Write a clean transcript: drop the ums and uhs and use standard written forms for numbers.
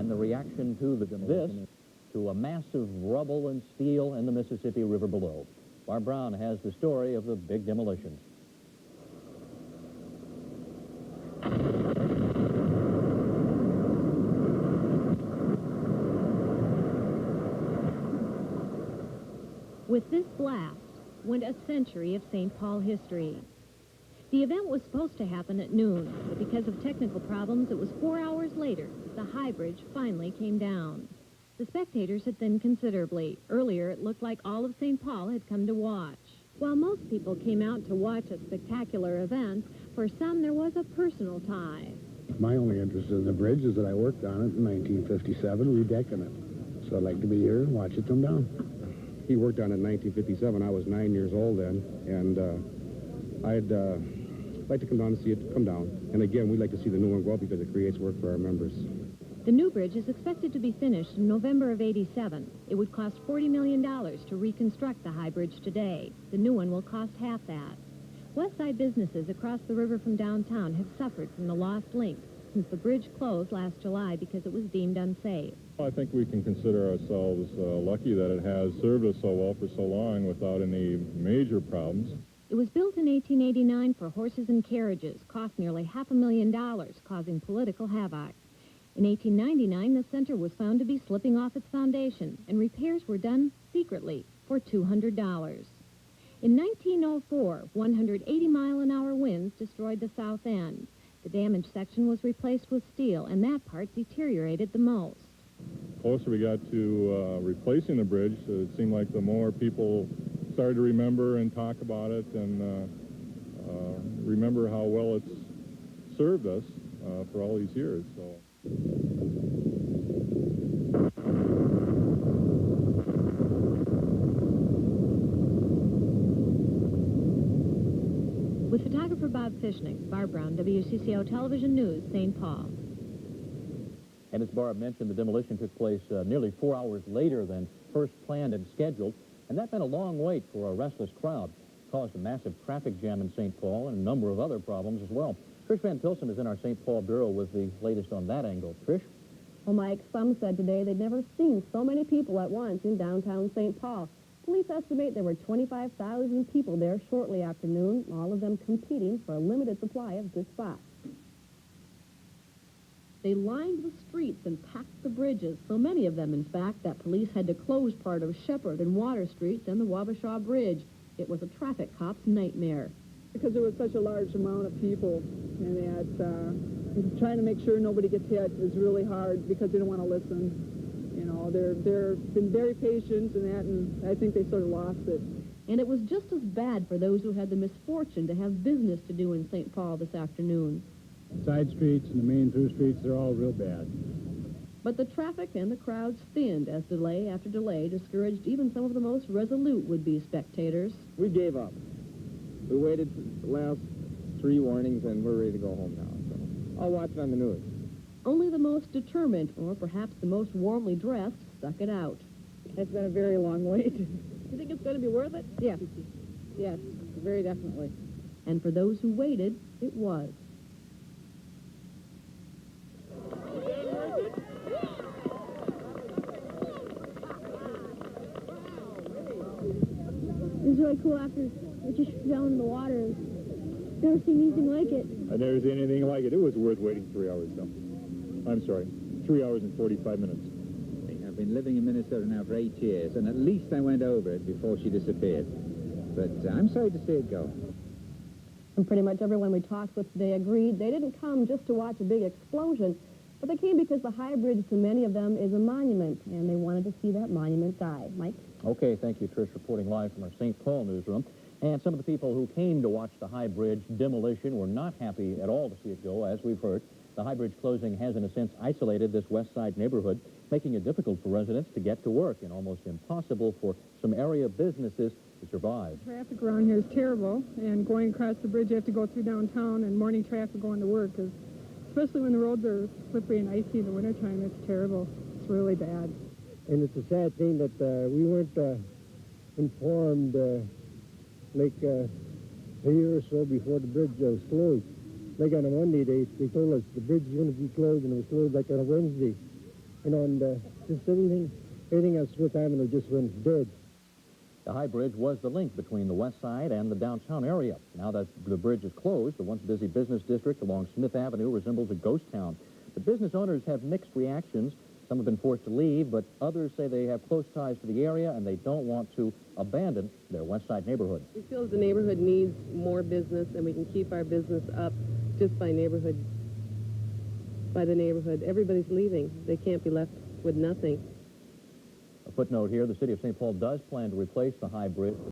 and the reaction to the demolition to a mass of rubble and steel in the Mississippi River below. Barb Brown has the story of the big demolition. With this blast went a century of St. Paul history. The event was supposed to happen at noon, but because of technical problems, it was 4 hours later that the high bridge finally came down. The spectators had thinned considerably. Earlier, it looked like all of St. Paul had come to watch. While most people came out to watch a spectacular event, for some there was a personal tie. My only interest in the bridge is that I worked on it in 1957, redecking it. So I'd like to be here and watch it come down. He worked on it in 1957. I was 9 years old then, and I'd like to come down and see it come down. And again, we'd like to see the new one go up because it creates work for our members. The new bridge is expected to be finished in November of '87. It would cost $40 million to reconstruct the high bridge today. The new one will cost half that. West Side businesses across the river from downtown have suffered from the lost link since the bridge closed last July because it was deemed unsafe. I think we can consider ourselves lucky that it has served us so well for so long without any major problems. It was built in 1889 for horses and carriages, cost nearly $500,000, causing political havoc. In 1899, the center was found to be slipping off its foundation, and repairs were done secretly for $200. In 1904, 180-mile-an-hour winds destroyed the south end. The damaged section was replaced with steel, and that part deteriorated the most. The closer we got to replacing the bridge, it seemed like the more people started to remember and talk about it and remember how well it's served us for all these years. So. With photographer Bob Fishnick, Barb Brown, WCCO Television News, St. Paul. And as Barb mentioned, the demolition took place nearly 4 hours later than first planned and scheduled, and that meant a long wait for a restless crowd. It caused a massive traffic jam in St. Paul and a number of other problems as well. Trish Van Pilsen is in our St. Paul Bureau with the latest on that angle. Trish? Well, Mike, some said today they'd never seen so many people at once in downtown St. Paul. Police estimate there were 25,000 people there shortly after noon, all of them competing for a limited supply of good spots. They lined the streets and packed the bridges, so many of them, in fact, that police had to close part of Shepherd and Water Streets and the Wabasha Bridge. It was a traffic cop's nightmare. Because there was such a large amount of people, and that trying to make sure nobody gets hit is really hard because they don't want to listen. You know, they've been very patient in that, and I think they sort of lost it. And it was just as bad for those who had the misfortune to have business to do in St. Paul this afternoon. Side streets and the main through streets, they're all real bad. But the traffic and the crowds thinned as delay after delay discouraged even some of the most resolute would-be spectators. We gave up. We waited the last 3 warnings, and we're ready to go home now. So I'll watch it on the news. Only the most determined, or perhaps the most warmly dressed, stuck it out. It's been a very long wait. You think it's going to be worth it? Yes. Yes, very definitely. And for those who waited, it was. It was really cool after it just fell into the water. Never seen anything like it. I've never seen anything like it. It was worth waiting 3 hours, though. I'm sorry, 3 hours and 45 minutes. I've been living in Minnesota now for 8 years, and at least I went over it before she disappeared. But I'm sorry to see it go. And pretty much everyone we talked with today agreed they didn't come just to watch a big explosion, but they came because the high bridge to many of them is a monument, and they wanted to see that monument die. Mike? Okay, thank you, Trish, reporting live from our St. Paul newsroom. And some of the people who came to watch the high bridge demolition were not happy at all to see it go, as we've heard. The high bridge closing has, in a sense, isolated this West Side neighborhood, making it difficult for residents to get to work and almost impossible for some area businesses to survive. Traffic around here is terrible, and going across the bridge, you have to go through downtown, and morning traffic going to work is, especially when the roads are slippery and icy in the wintertime, it's terrible. It's really bad. And it's a sad thing that we weren't informed like a year or so before the bridge was closed. Like on a Monday, they told us the bridge is going to be closed, and it was closed like on a Wednesday. you know, and just everything else with Avenue just went dead. The High Bridge was the link between the west side and the downtown area. Now that the bridge is closed, the once busy business district along Smith Avenue resembles a ghost town. The business owners have mixed reactions. Some have been forced to leave, but others say they have close ties to the area and they don't want to abandon their west side neighborhood. We feel the neighborhood needs more business, and we can keep our business up just by the neighborhood. Everybody's leaving. They can't be left with nothing. A footnote here, the city of St. Paul does plan to replace the High Bridge.